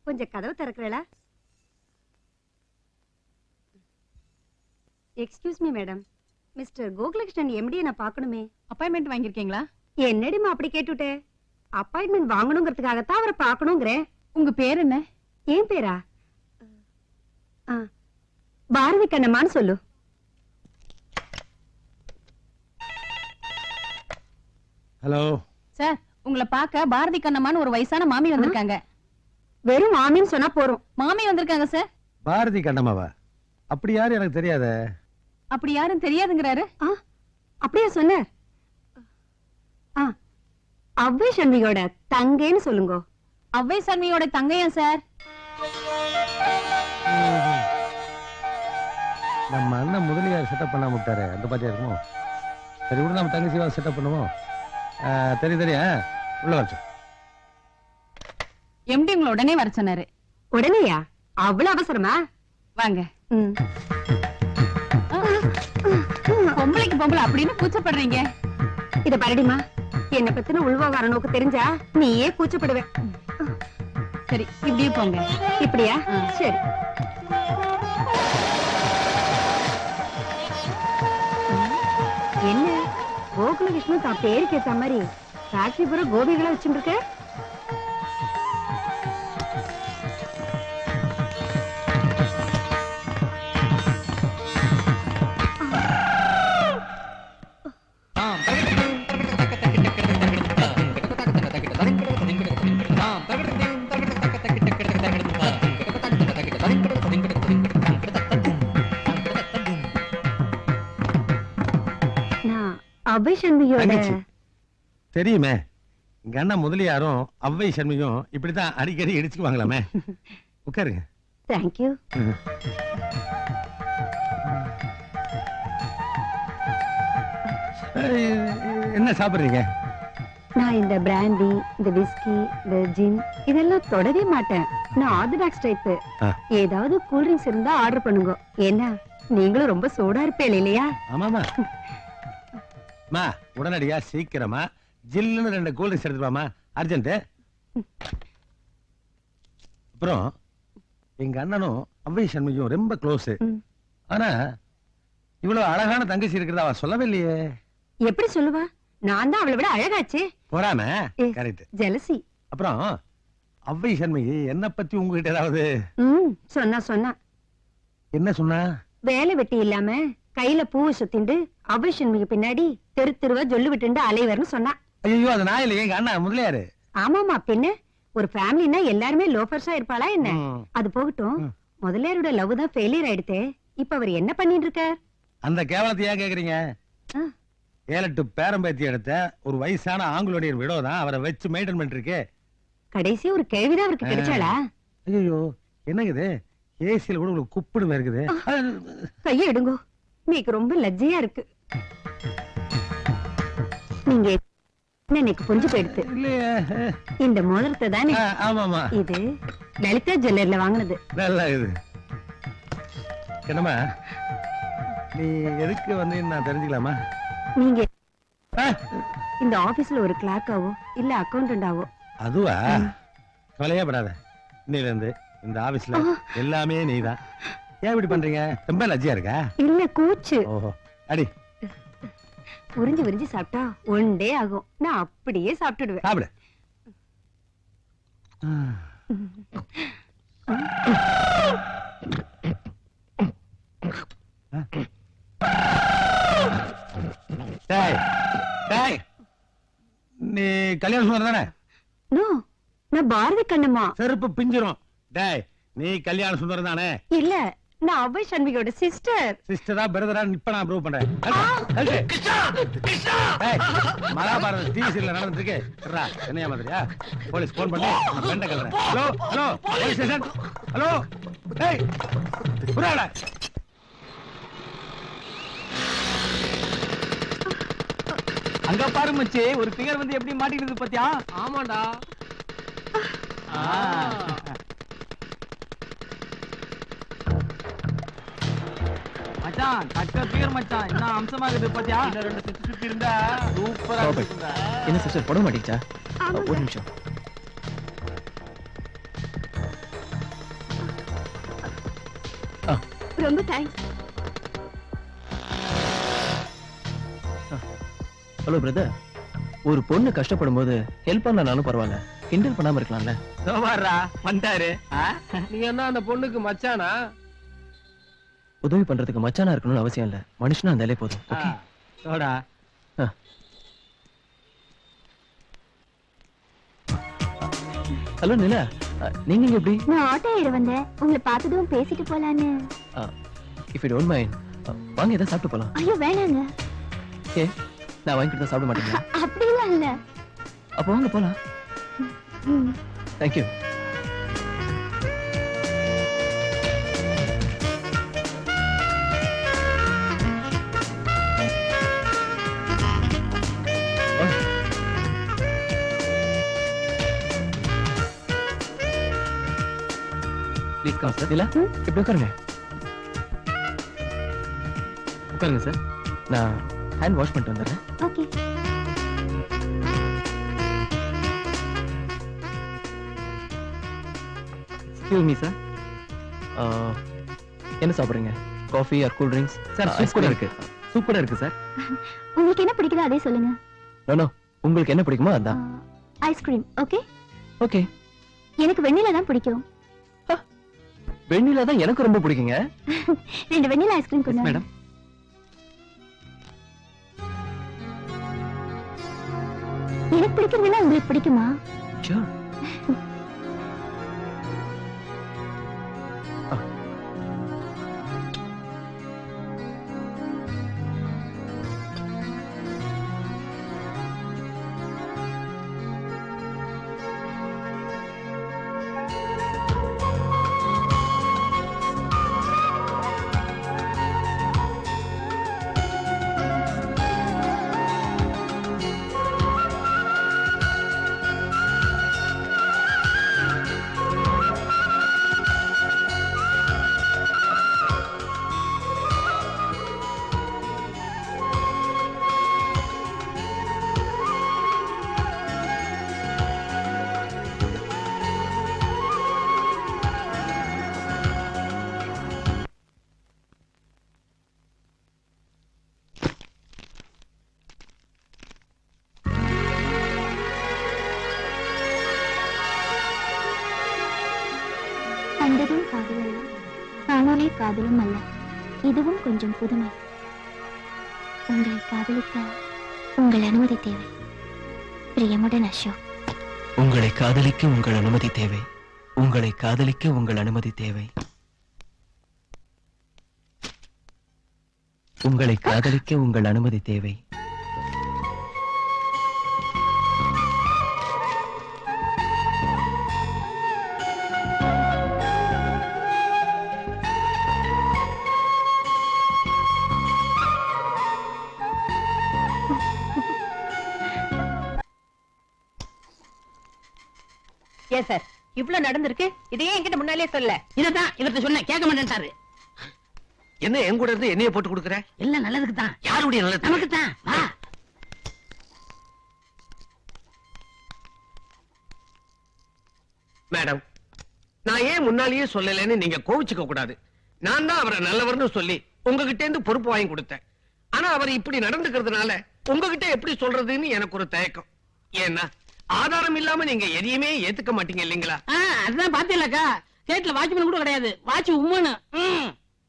கொஞ்சம் கதவு திறக்கிறீங்களா? Excuse me madam, mister Gokulakrishnan MD நான் பார்க்கணுமே. அப்பாயின்மெண்ட் வாங்கிருக்கீங்களா? என்னடிமா அப்படி கேட்டுட்டே? அப்பாயின்மெண்ட் வாங்கணுங்கிறதுக்காகத்தான் அவரை பார்க்கணுங்கிறேன். உங்க பேர் என்ன? ஏன் பேரா? பாரதி கண்ணம்மான்னு சொல்லு. ஹலோ சார், உங்களை பார்க்க பாரதி கண்ணம்மான்னு ஒரு வயசான மாமி வந்திருக்காங்க. வெறும் மாமின்னு சொன்னா போறோம். மாமி வந்திருக்காங்க சார். பாரதி கண்ணம்மாவா? அப்படி யாரு எனக்கு தெரியாத. அப்படி யாரும் தெரியாதுங்கிறாரு. அப்படியே சொன்ன. அவ்வை சண்மியோட தங்கைன்னு சொல்லுங்க. அவ்வை சண்மியோட தங்கையா சார்? நம்ம அண்ணன் முதலியார் செட்டப் பண்ணாம விட்டாரு, அந்த பாத்தியா இருக்குமோ? சரி கூட நம்ம தங்கச்சி செட்டப் பண்ணுவோம். தெரியா உள்ள வச்சு. எம்டி உங்களை உடனே வர சொன்னாரு. உடனேயா? அவ்வளவு அவசரமா? வாங்க. பொம்பளைக்கு பொம்பளை அப்படின்னு கூச்சப்படுறீங்க. இத பாருடிமா, என்ன பத்தின உள்வாகார நோக்கு தெரிஞ்சா நீயே கூச்சப்படுவ. சரி, இப்படியே போங்க. இப்படியா? சரி. என்ன கோகுலகிருஷ்ணன் தான் பேருக்கு ஏத்த மாதிரி ஃபேக்டரி பூரா கோபிகளா வச்சுட்டு இருக்க? அவ்வை சண்மியோட தெரியுமே. எங்க அண்ணன் முதலியாரும் அவ்வை சண்மியும் இப்படித்தான் அடிக்கடி இடிச்சுக்குவாங்களாமே. உட்காருங்க. தேங்க்யூ. என்ன சாப்பிடுறீங்க? நான் இந்த பிராண்டி, இந்த விஸ்கி, இந்த ஜின் இதெல்லாம் தொடவே மாட்டேன். நான் ஆர்த்தடாக்ஸ் டைப். ஏதாவது கூல் ட்ரிங்க்ஸ் இருந்தா ஆர்டர் பண்ணுங்க. ஏன்னா நீங்களும் ரொம்ப சூடா இருப்பீங்க இல்லையா? ஆமாமா. மா, உடனடியா சீக்கிரமா ஜில்லுன்னு 2 கூல் ட்ரிங்க்ஸ் எடுத்துவாமா, அர்ஜென்ட். அப்புறம் எங்க அண்ணனும் அவ்வை சண்முகியும் ரொம்ப க்ளோஸ். ஆனா இவ்வளவு அழகான தங்கச்சி இருக்கிறதா அவ சொல்லவே இல்லையே. எப்படி சொல்லுவா? நான் தான் அவளை விட அழகாச்சு. போறாம கரெக்ட். ஜெலசி. அப்புறம் அவ்வை சண்முகி என்ன பத்தி உங்ககிட்ட ஏதாவது சொன்னா? என்ன சொன்னா? வேலை வெட்டி இல்லாம கையில பூவை சுத்திண்டு அவ்வை சண்முகி பின்னாடி தெரு தெருவா ஜொல்லு விட்டு அலைவர்னு சொன்னா. ஐயோ, அது நான் இல்லையே, எங்க அண்ணா முதலியாரு. ஆமாமா, பின்ன ஒரு ஃபேமிலினா எல்லாருமே லோஃபர்ஸா இருப்பாளா என்ன? அது போகட்டும், முதலியாரோட லவ் தான் ஃபெயிலியர் ஆயிடுதே. இப்ப அவர் என்ன பண்ணிட்டு இருக்கார்? அந்த கேவலத்தை ஏன் கேக்குறீங்க? 7-8 பேரம்பேத்தி எடுத்த ஒரு வயசான ஆங்கிலோடைய விடோ தான் அவரை வச்சு மெயின்டைன் பண்ணிட்டு இருக்கு. கடைசி ஒரு கேள்விதான் அவருக்கு கிடைச்சாளா? ஐயோ, என்னங்க இது? ஏசியில கூட உங்களுக்கு குப்பிடு இருக்குது. கைய எடுங்கோ, நீக்கு ரொம்ப லஜ்ஜையா இருக்கு. நீங்க எனக்கு புரிஞ்சு போயிடுது. இந்த மோதிரத்தை தானே? ஆமாமா, இது லலிதா ஜுவல்லர்ல வாங்கினது. நல்லா இது. என்னம்மா, நீ எதுக்கு வந்து நான் தெரிஞ்சுக்கலாமா? நீங்க இந்த ஆபீஸ்ல ஒரு கிளார்க்காவோ இல்ல அக்கௌண்டன்டாவோ? அதுவா? கவலையே படாத, இன்னையில இருந்து இந்த ஆபீஸ்ல எல்லாமே நீதான். ஏன் இப்படி பண்றீங்க? ரொம்ப லஜ்ஜியா இருக்கா? இல்ல, கூச்சு. ஓஹோ, அடி. உறிஞ்சு உறிஞ்சு சாப்பிட்டா 1 டே ஆகும். நான் அப்படியே சாப்பிட்டுடுவேன். சாப்பிடு. நீ கல்யாணம் சொன்ன தானே? நான் பாரதி கண்ணம்மா. செருப்பு பிஞ்சிரும். டேய், நீ கல்யாண சுந்தரம் தானே? இல்ல, நான் அவ்வை சண்முகியோட சிஸ்டர். சிஸ்டரா பிரதரா இப்ப நான் ப்ரூவ் பண்றேன். மகாபாரத டிவி சீரியல் நடந்துட்டு இருக்கு. என்னையா மாதிரியா? போலீஸ் போன் பண்ணி பெண்ட கல்றேன். Hello hello, police station. Hello, டேய் புறாடா. அங்க பாரு மச்சி, ஒரு பிகர் வந்து எப்படி மாட்டிக்கிது பாத்தியா? ஆமாடா. மச்சான், கட்ட பிகர் மச்சான், என்ன அம்சமா இருக்குது பாத்தியா? இன்னும் 2 சுத்தி சுத்தி இருந்தா சூப்பரா இருக்குடா. என்ன சிஸ்டர் போட மாட்டீச்சா? ஒரு நிமிஷம். ரொம்ப தேங்க்ஸ். ஹலோ பிரதர், ஒரு பொண்ணு கஷ்டப்படும் போது ஹெல்ப் பண்ணனாலும் பரவாயில்ல, கிண்டல் பண்ணாம இருக்கலாம்ல. சோமாரா வந்தாரு. நீ என்ன அந்த பொண்ணுக்கு மச்சானா? உதவி பண்றதுக்கு மச்சானா இருக்கணும்னு அவசியம் இல்ல, மனுஷனா இருந்தாலே போதும். Okay? சோடா. ஹலோ நிலா, நீங்க இங்க எப்படி? நான் ஆட்டோ ஏற வந்தேன், உங்களை பார்த்ததும் பேசிட்டு போலான்னு. இஃப் யூ டோன்ட் மைண்ட், வாங்க ஏதாவது சாப்பிட்டு போலாம். ஐயோ வேணாங்க. ஏ, நான் வாங்கி கொடுத்தா சாப்பிட மாட்டீங்களா? அப்படிலாம் இல்ல. அப்போ வாங்க போலாம். தேங்க்யூ. Please come sir. இல்ல இப்படி உட்காருங்க. உட்காருங்க சார், நான் ஹேண்ட் வாஷ் பண்ணிட்டு வந்துடுறேன். ஓகே. எக்ஸ்கியூஸ் மீ சார், என்ன சாப்பிடுறீங்க? Coffee or cool drinks? Sir soup கூட இருக்கு. சூப் கூட இருக்கு சார். உங்களுக்கு என்ன பிடிக்குதோ அதே சொல்லுங்க. நோ, உங்களுக்கு என்ன பிடிக்குமோ அதான். ஐஸ்கிரீம். ஓகே. ஓகே. எனக்கு வெண்ணிலா தான் பிடிக்கும். வெண்ணிலா தான் எனக்கு ரொம்ப பிடிக்குங்க. 2 வெண்ணிலா ஐஸ்கிரீம் கொடுங்க. மேடம். எனக்கு பிடிக்கும்னா உங்களுக்கு பிடிக்குமா? Sure. கண்டதும் காதல் அல்ல, காணாலே காதலும் அல்ல, இதுவும் கொஞ்சம் புதுமை. உங்களை காதலிக்க உங்கள் அனுமதி தேவை. பிரியமுடன் அசோக். உங்களை காதலிக்க உங்கள் அனுமதி தேவை. உங்களை காதலிக்க உங்கள் அனுமதி தேவை. உங்களை காதலிக்க உங்கள் அனுமதி தேவை. ஏன் சார் இவ்ளோ நடந்திருக்கு, இதையே என்கிட்ட முன்னாலே சொல்ல. இததான் இவர்கிட்ட சொன்ன கேட்க மாட்டேன்ட்டாரு. என்ன என் கூட இருந்து என்னைய போட்டு கொடுக்குற? எல்லாம் நல்லதுக்கு தான். யாருடைய நல்லது? நமக்கு தான். வா. மேடம், நான் ஏன் முன்னாலேயே சொல்லலைன்னு நீங்க கோவிச்சுக்க கூடாது. நான் தான் அவரை நல்லவர்னு சொல்லி உங்ககிட்ட இருந்து பொறுப்பு வாங்கி கொடுத்தேன். ஆனா அவர் இப்படி நடந்துக்கிறதுனால உங்ககிட்ட எப்படி சொல்றதுன்னு எனக்கு ஒரு தயக்கம். ஏன்னா ஆதாரம் இல்லாம நீங்க எதையுமே ஏத்துக்க மாட்டீங்க இல்லீங்களா? அதுதான் பாத்தீங்களாக்கா, கேட்ல வாட்ச்மேன் கூட கிடையாது, வாட்ச் உம்மனு.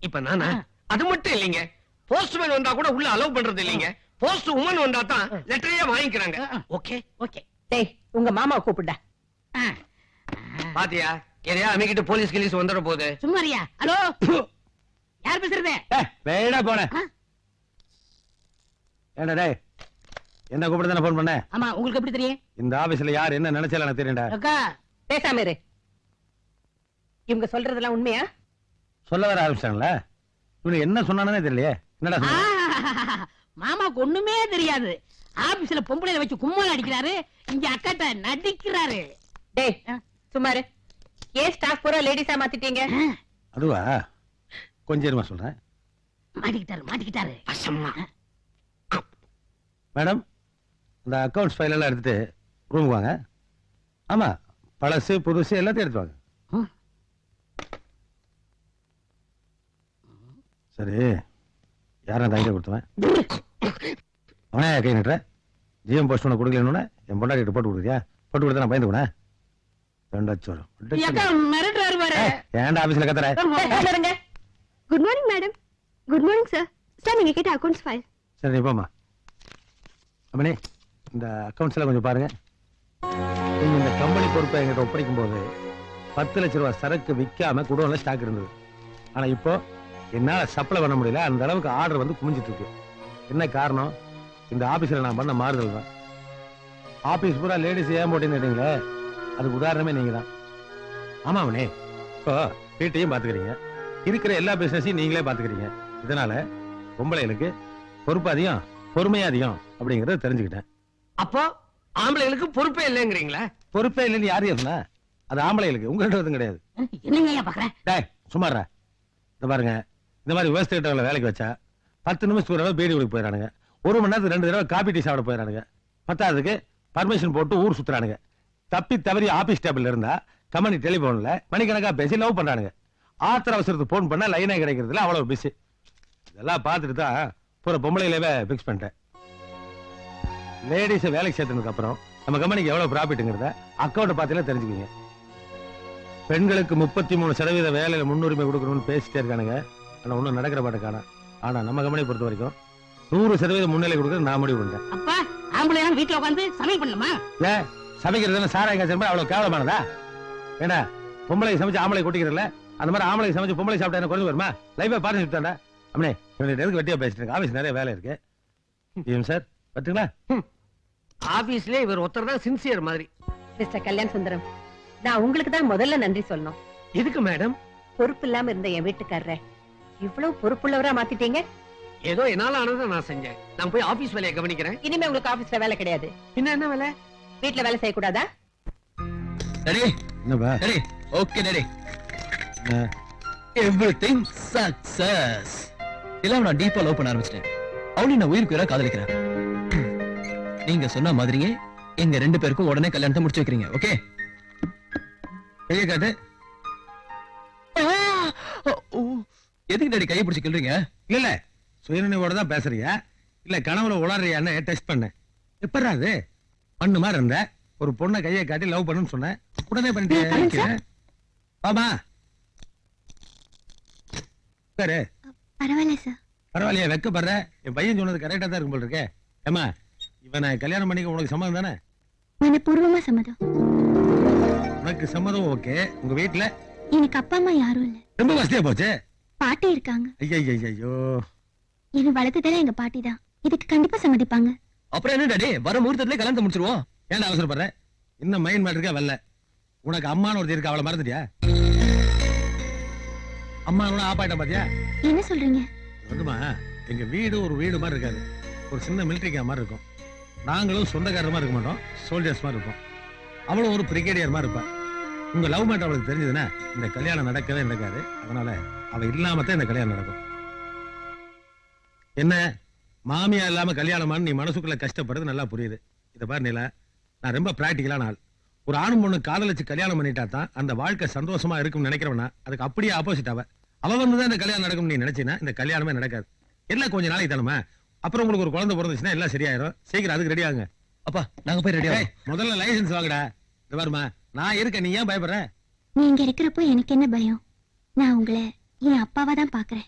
இப்ப நானா? அது மட்டும் இல்லைங்க, போஸ்ட்மேன் வந்தா கூட உள்ள அலோவ் பண்றது இல்லைங்க. போஸ்ட் உமன் வந்தா தான் லெட்டரையே வாங்கிக்கிறாங்க. Okay okay. டேய் உங்க மாமாவை கூப்பிடா. பாத்தியா, எதையா அமைக்கிட்டு போலீஸ் கிலீஸ் வந்துட போகுது. சும்மாரியா? ஹலோ, யார் பேசுறது? வேடா போன ஏண்டா டேய், என்ன கூப்பிட்டு தானே போன் பண்ண? ஆமா, உங்களுக்கு எப்படி தெரியும்? இந்த ஆபீஸ்ல யார் என்ன நினைச்சாலும் எனக்கு தெரியும்டா. அக்கா பேசாம இரு. இவங்க சொல்றதெல்லாம் உண்மையா? சொல்ல வர ஆரம்பிச்சாங்களா? இவனு என்ன சொன்னானே தெரியலையே. என்னடா சொன்ன? மாமாக்கு ஒண்ணுமே தெரியாது. ஆபீஸ்ல பொம்பளையில வச்சு கும்மால அடிக்கிறாரு, இங்க அக்காட்ட நடிக்கிறாரு. டேய் சுமாரு, ஏன் ஸ்டாஃப் பூரா லேடிஸா மாத்திட்டீங்க? அதுவா, கொஞ்சம் இருமா சொல்றேன். மாட்டிக்கிட்டாரு. மேடம், இந்த அக்கவுண்ட்ஸ் ஃபைல் எல்லாம் எடுத்துட்டு ரூமுக்கு வாங்க. ஆமா, பழசு புதுசு எல்லாத்தையும் எடுத்து வாங்க. சரி, யாரும் அந்த ஐடியா கொடுத்தவன்? அவனே கை நிட்டுற? ஜிஎம் போஸ்ட் ஒன்று கொடுக்கலன்னு என் பொண்டாட்டிட்டு போட்டு கொடுக்குறியா? போட்டு கொடுத்தா நான் பயந்து போனேன். ரெண்டாச்சும் அக்கா மிரட்டுறாரு பாரு. ஏன்டா ஆபீஸ்ல கத்துற? Good morning madam. Good morning sir. Sir நீங்க கேட்ட அக்கவுண்ட்ஸ் ஃபைல். சரி நீ போமா. அம்மனி, இந்த அக்கவுண்ட்ஸ் எல்லாம் கொஞ்சம் பாருங்க. நீங்க இந்த கம்பெனி பொறுப்பை எங்கிட்ட ஒப்படைக்கும் போது 10 லட்ச ரூபாய் சரக்கு விற்காம குடோன்ல ஸ்டாக் இருந்தது. ஆனா இப்போ என்னால சப்ளை பண்ண முடியல. அந்த அளவுக்கு ஆர்டர் வந்து குமிஞ்சிட்டு இருக்கு. என்ன காரணம்? இந்த ஆபீஸ்ல நான் பண்ண மாறுதல் தான். ஆபீஸ் பூரா லேடிஸ் ஏன் போட்டேன்னு கேட்டீங்களே, அதுக்கு உதாரணமே நீங்க தான். ஆமா அவனே, இப்போ வீட்டையும் பாத்துக்கிறீங்க, இருக்கிற எல்லா பிசினஸையும் நீங்களே பாத்துக்கிறீங்க. இதனால பொம்பளைகளுக்கு பொறுப்பு அதிகம், பொறுமை அதிகம் அப்படிங்கறத தெரிஞ்சுக்கிட்டேன். அப்போ ஆம்பளைகளுக்கு பொறுப்பே இல்லைங்கிறீங்களா? பொறுப்பே இல்லைன்னு யாரு இருந்தா? அது ஆம்பளைகளுக்கு, உங்கள்கிட்ட எதுவும் கிடையாது. என்னங்க ஐயா பாக்குறேன்? டேய் சும்மாறா. இந்த பாருங்க, இந்த மாதிரி விவசாயிட்டவங்களை வேலைக்கு வச்சா 10 நிமிஷத்துக்கு ஒரு தடவை பீடி குடிக்க போயிடறானுங்க, 1 மணி நேரத்துக்கு 2 தடவை காபி டீ சாப்பிட போயிடறானுங்க, பத்தாவதுக்கு பர்மிஷன் போட்டு ஊர் சுத்துறானுங்க. தப்பி தவறி ஆபீஸ் டேபிள் இருந்தா கம்பெனி டெலிபோன்ல மணிக்கணக்கா பேசி லவ் பண்றானுங்க. ஆத்திர அவசரத்துக்கு போன் பண்ணா லைனே கிடைக்கிறதுல அவ்வளவு பிஸி. இதெல்லாம் பார்த்துட்டு தான் பூரா பொம்பளையிலவே பிக்ஸ் பண்ணிட்டேன். லேடிஸை வேலைக்கு சேர்த்ததுக்கு அப்புறம் நம்ம கம்பெனிக்கு எவ்வளவு ப்ராஃபிட்ங்கிறத அக்கௌண்ட் பார்த்தீங்கன்னா தெரிஞ்சுக்கீங்க. பெண்களுக்கு 33% வேலையில முன்னுரிமை கொடுக்கணும்னு பேசிட்டே இருக்கானுங்க. ஆனா ஒன்னும் நடக்கிற பாட்டு காணா. ஆனா நம்ம கம்பெனியை பொறுத்த வரைக்கும் 100% முன்னிலை கொடுக்க நான் முடிவு பண்ணிட்டேன். அப்பா ஆம்பளை வீட்டுல உட்காந்து சமையல் பண்ணுமா? ஏன் சமைக்கிறது சாராய காய்ச்சல் அவ்வளவு கேவலமானதா? ஏன்னா பொம்பளை சமைச்சு ஆம்பளை கொட்டிக்கிறல, அந்த மாதிரி ஆம்பளை சமைச்சு பொம்பளை சாப்பிட்டா என்ன குறைஞ்சு வருமா? லைஃபை பார்த்து சுத்தாண்டா. அம்மனே, இவனுக்கு எதுக்கு வெட்டியா பேசிட்டு இருக்கு? ஆபீஸ் நிறைய வேலை இருக்கு. ஏன் சார் பத்துங்களா? ஆபீஸ்ல இவர் ஒருத்தர் தான் சின்சியர் மாதிரி. மிஸ்டர் கல்யாண் சுந்தரம், நான் உங்களுக்கு தான் முதல்ல நன்றி சொல்லணும். எதுக்கு மேடம்? பொறுப்பு இல்லாம இருந்த என் வீட்டுக்காரரை இவ்வளவு பொறுப்புள்ளவரா மாத்திட்டீங்க. ஏதோ என்னால ஆனதை நான் செஞ்சேன். நான் போய் ஆபீஸ் வேலையை கவனிக்கிறேன். இனிமே உங்களுக்கு ஆபீஸ்ல வேலை கிடையாது. பின்ன என்ன வேலை? வீட்டுல வேலை செய்யக்கூடாதா? டாடி என்னப்பா? Daddy okay daddy, everything success. எல்லாம் நான் டீப்பா லவ் பண்ண ஆரம்பிச்சிட்டேன். அவளையும் நான் உயிருக்கு உயிரா காதலிக்கிறேன். நீங்க சொன்ன மாதிரியே எங்க 2 பேருக்கும் உடனே கல்யாணத்தை முடிச்சு வைக்கிறீங்க. ஓகே? கையை காட்டு. எதுக்கு டாடி கையை பிடிச்சு கிள்றீங்க? இல்ல சுயநினைவோட தான் பேசுறிய இல்ல கனவுல உளறியான்னு டெஸ்ட் பண்ணேன். எப்படா அது பண்ணு மாதிரி இருந்த ஒரு பொண்ணை கையை காட்டி லவ் பண்ணுன்னு சொன்னேன், உடனே பண்ணிட்டேன். ஆமா சரி பரவாயில்ல சார். பரவாயில்லையா? வெக்கப்படுற? என் பையன் சொன்னது கரெக்டா தான் இருக்கும் போல இருக்கே. ஏமா இவனை கல்யாணம் பண்ணிக்க உனக்கு சம்மதம் தானே? மனப்பூர்வமா சம்மதம். உனக்கு சம்மதம் ஓகே. உங்க வீட்டுல எனக்கு அப்பா அம்மா யாரும் இல்ல. ரொம்ப வசதியா போச்சு. பாட்டி இருக்காங்க. ஐயோ என்ன வளர்த்ததெல்லாம் எங்க பாட்டி தான். இதுக்கு கண்டிப்பா சம்மதிப்பாங்க. அப்புறம் என்ன டாடி, வர முகூர்த்தத்திலே கல்யாணத்தை முடிச்சிருவோம். ஏன்டா அவசரப்படுற? இன்னும் மைண்ட் மேட்டருக்கே வரல. உனக்கு அம்மான்னு ஒருத்தி இருக்கு, அவளை மறந்துட்டியா? அம்மானோட ஆப்பாயிட்ட பாத்தியா? என்ன சொல்றீங்க? வந்துமா, எங்க வீடு ஒரு வீடு மாதிரி இருக்காது, ஒரு சின்ன மிலிட்டரி கேம்ப் மாதிரி இருக்கும். நாங்களும் சொந்தக்காரர் மாதிரி இருக்க மாட்டோம், சோல்ஜர்ஸ் மாதிரி இருப்போம். அவளும் ஒரு பிரிகேடியர் மாதிரி இருப்பா. உங்க லவ் மேட்டர் அவளுக்கு தெரிஞ்சதுன்னா இந்த கல்யாணம் நடக்கவே நடக்காது. அதனால அவ இல்லாமத்தான் இந்த கல்யாணம் நடக்கும். என்ன மாமியா இல்லாம கல்யாணமான்னு நீ மனசுக்குள்ள கஷ்டப்படுறது நல்லா புரியுது. இத பாரு நிலா, நான் ரொம்ப பிராக்டிகலான ஆள். ஒரு ஆணும் பொண்ணு காதலிச்சு கல்யாணம் பண்ணிட்டா தான் அந்த வாழ்க்கை சந்தோஷமா இருக்கும்னு நினைக்கிறவனா, அதுக்கு அப்படியே ஆப்போசிட் அவ வந்துதான் இந்த கல்யாணம் நடக்கும் நீ நினைச்சினா இந்த கல்யாணமே நடக்காது. எல்லாம் கொஞ்ச நாளைக்கு தானமா, அப்புறம் உங்களுக்கு ஒரு குழந்தை பிறந்துச்சுன்னா எல்லாம் சரியாயிரும். சீக்கிரம் அதுக்கு ரெடி ஆகுங்க. அப்பா நாங்க போய் ரெடியா? முதல்ல லைசன்ஸ் வாங்கடா. இது பாருமா, நான் இருக்க, நீ ஏன் பயப்படுற? நீங்க இருக்கிறப்போ எனக்கு என்ன பயம்? நான் உங்களை என் அப்பாவா தான் பாக்குறேன்.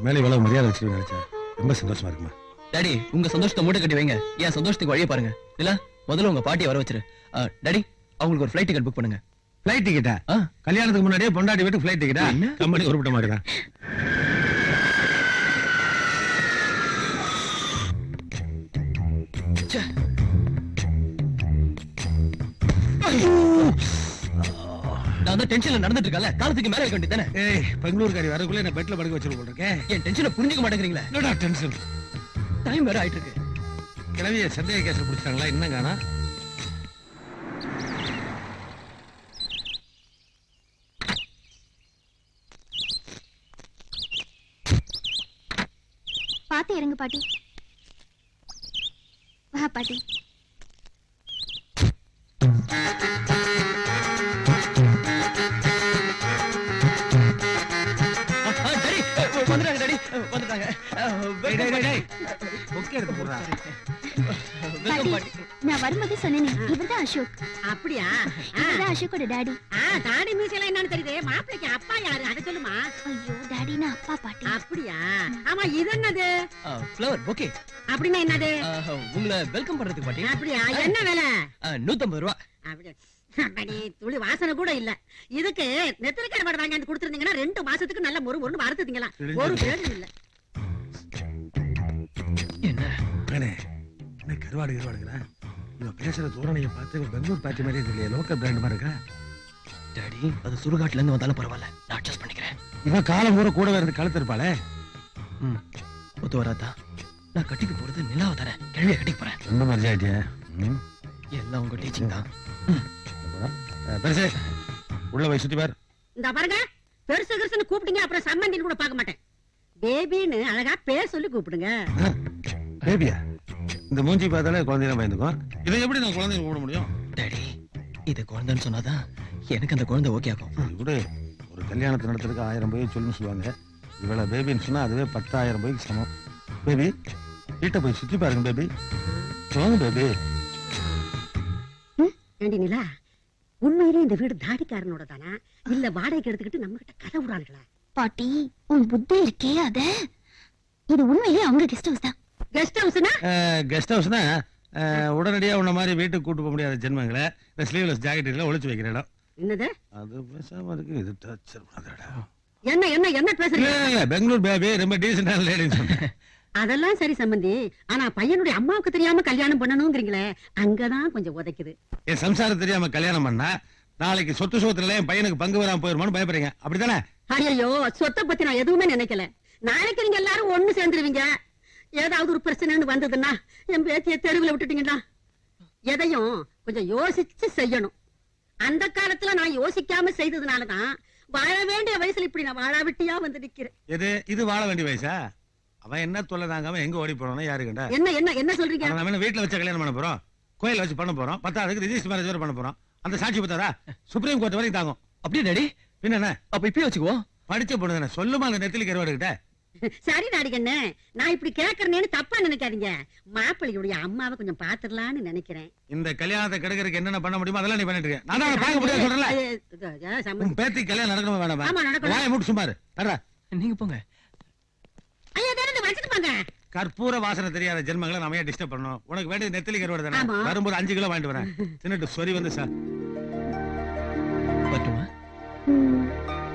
மேலே இவ்வளவு மரியாதை வச்சு நினைச்சேன். ரொம்ப சந்தோஷமா இருக்குமா? டாடி உங்க சந்தோஷத்தை மூட்டை கட்டி வைங்க, என் சந்தோஷத்துக்கு வழியை பாருங்க. இல்ல முதல்ல உங்க பாட்டியை வர வச்சிரு. டாடி அவங்களுக்கு ஒரு ஃபிளைட் டிக்கெட் புக் பண்ணுங்க. ஃபிளைட் டிக்கெட்டா? கல்யாணத்துக்கு முன்னாடியே பொண்டாட்டி வீட்டுக்கு ஃபிளைட் டிக்கெட்டா? கம்பெனி உருப்பிட்ட மாதிரி தான். நான் தான் டென்ஷன்ல நடந்துட்டு இருக்கல, காலத்துக்கு மேல வைக்க வேண்டியதானே? ஏய், பெங்களூர்காரி வரக்குள்ள என்ன பெட்ல படுக்க வச்சிருக்க போல இருக்கேன். என் டென்ஷனை புரிஞ்சுக்க மாட்டேங்கிறீங்களா? என்னடா டென்ஷன்? டைம் வேற ஆயிட்டு இருக்கு. கிளவிய சந்தேக கேஸ் பிடிச்சாங்களா? இன்னும் காணா? பாத்து இறங்கு பாட்டி. வா பாட்டி. டாடி வந்துடுறாங்க டாடி. விஸ்கி எடுத்து போடுறா. பாட்டி, நான் வரும்போது சொன்னேனே இவர்தான் அசோக். அப்படியா? இவர்தான் அசோக்கோட டாடி. தாடி மீசையில என்னன்னு தெரியுது. மாப்பிளைக்கு அப்பா யாரு அதை சொல்லுமா. ஐயோ டாடினா அப்பா பாட்டி. அப்படியா? ஆமா இது என்னது? Flower okay. அப்படின்னா என்னது? உங்களை வெல்கம் பண்றதுக்கு பாட்டி. அப்படியா? என்ன விலை? 150 ரூபா. அப்படியே அப்படி துளி வாசனை கூட இல்ல. இதுக்கு நெத்திரிக்காய் பாடு வாங்கி கொடுத்துருந்தீங்கன்னா 2 மாசத்துக்கு நல்ல மொறு வறுத்துட்டீங்களா. ஒரு பேரும் இல்ல. என்ன என்ன கருவாடுகிறேன். இவன் பேசுற தோரணையை பார்த்து பெங்களூர் பார்ட்டி மாதிரியே தெரியல. லோக்கல் பிராண்ட் மாதிரி இருக்கா. டாடி அது சுடுகாட்டுல இருந்து வந்தாலும் பரவாயில்ல, நான் அட்ஜஸ்ட் பண்ணிக்கிறேன். இவன் காலம் பூரா கூட இருந்து கழுத்து இருப்பாளே. ஒத்து வராதா? நான் கட்டிக்க போறது நிலாவை தரேன், கிழவிய கட்டிக்க போறேன். ரொம்ப மரியாதை ஆயிட்டியா? எல்லாம் உங்க டீச்சிங் தான். பெருசே உள்ள போய் சுத்தி பாரு. இந்த பாருங்க, பெருசு பெருசுன்னு கூப்பிடுங்க, அப்புறம் சம்மந்தின்னு கூட பார்க்க மாட்டேன். பேபின்னு அழகா பேர் சொல்லி கூப்பிடுங்க. பேபியா? இந்த மூஞ்சி பார்த்தாலே குழந்தைய பயந்துக்கும். இதை எப்படி நான் குழந்தைய கூப்பிட முடியும்? டாடி இது குழந்தைன்னு சொன்னாதான் எனக்கு அந்த குழந்தை ஓகே ஆகும். இப்படி ஒரு கல்யாணத்தை நடத்துறதுக்கு 1000 போய் சொல்லுன்னு சொல்லுவாங்க. இவ்வளவு பேபின்னு சொன்னா அதுவே 10,000 போய்க்கு சமம். பேபி வீட்டை போய் சுத்தி பாருங்க. பேபி வாங்க பேபி. ஏண்டி நிலா, உண்மையிலே இந்த வீடு தாடிக்காரனோட தானா இல்ல வாடகைக்கு எடுத்துக்கிட்டு நம்ம கிட்ட கதை விடுறாங்களா? பாட்டி உன் புத்தி இருக்கே அத. இது உண்மையிலே அவங்க கெஸ்ட் ஹவுஸ் தான். கெஸ்ட் ஹவுஸ்னா? கெஸ்ட் ஹவுஸ்னா உடனடியா உன்ன மாதிரி வீட்டுக்கு கூட்டு போக முடியாத ஜென்மங்களை இந்த ஸ்லீவ்லெஸ் ஜாக்கெட்ல ஒளிச்சு வைக்கிற இடம். என்னது அது பேசாம இருக்கு. இது டார்ச்சர் பண்ணாதடா. என்ன என்ன என்ன பேசுறீங்க? இல்ல பெங்களூர் பேபி ரொம்ப டீசென்டான லேடின்னு சொன்னேன். அதெல்லாம் சரி சம்பந்தி, ஆனா பையனுடைய அம்மாவுக்கு தெரியாம கல்யாணம் பண்ணணும்ங்கறீங்களே, அங்கதான் கொஞ்சம் உதைக்குது. என் சம்சாரம் தெரியாம கல்யாணம் பண்ணா நாளைக்கு சொத்து சோத்துல என் பையனுக்கு பங்கு வராம போயிருமான்னு பயப்படுறீங்க, அப்படித்தானே? ஐயோ, சொத்தை பத்தி நான் எதுவுமே நினைக்கல. நாளைக்கு நீங்க எல்லாரும் ஒண்ணு சேர்ந்துருவீங்க. ஏதாவது ஒரு பிரச்சனைன்னு வந்ததுன்னா என் பேத்திய தெருவில் விட்டுட்டீங்கன்னா எதையும் கொஞ்சம் யோசிச்சு செய்யணும். அந்த காலத்துல நான் யோசிக்காம செய்ததுனாலதான் வாழ வேண்டிய வயசுல இப்படி நான் வாழாவிட்டியா வந்து நிக்கிறேன். இது வாழ வேண்டிய வயசா? அவன் என்ன தொல்லை தாங்காம எங்க ஓடி போறானோ யாரு கண்டா? என்ன என்ன என்ன சொல்றீங்க? நம்ம என்ன வீட்டுல வச்சு கல்யாணம் பண்ண போறோம், கோயில வச்சு பண்ண போறோம், 10ஆவதுக்கு ரிஜிஸ்டர் மேரேஜ் வேற பண்ண போறோம். அந்த சாட்சி பத்தாரா சுப்ரீம் கோர்ட் வரைக்கும் தாங்கும். அப்படியே டாடி பின்ன என்ன? அப்ப இப்பயே வச்சுக்குவோம். படிச்ச பொண்ணு தானே, சொல்லுமா அந்த நெத்திலி கருவாடு கிட்ட. சரி நாடிகண்ணே, நான் இப்படி கேக்குறேன்னு தப்பா நினைக்காதீங்க. மாப்பிள்ளையுடைய அம்மாவை கொஞ்சம் பாத்துடலான்னு நினைக்கிறேன். இந்த கல்யாணத்தை கெடுக்கிறதுக்கு என்னென்ன பண்ண முடியுமோ அதெல்லாம் நீ பண்ணிட்டு இருக்க. நான் தான் பார்க்க முடியாது சொல்றேன். உன் பேத்தி கல்யாணம் நடக்கணும் வேணாமா? ஆமா, நடக்கணும். வாயை மூட்டு சும்மாரு. வர்றா. நீங்க போங்க. ஐயா தெரிஞ்சு வச்சுட்டு போங்க. கற்பூர வாசனை தெரியாத ஜென்மங்களை நம்ம ஏன் டிஸ்டர்ப் பண்ணணும்? உனக்கு வேண்டியது நெத்திலி கருவாடு தானே. ஆமா. வரும்போது 5 கிலோ வாங்கிட்டு வரேன். தின்னுட்டு சொறி வந்து சார். பட்டுமா? ம்,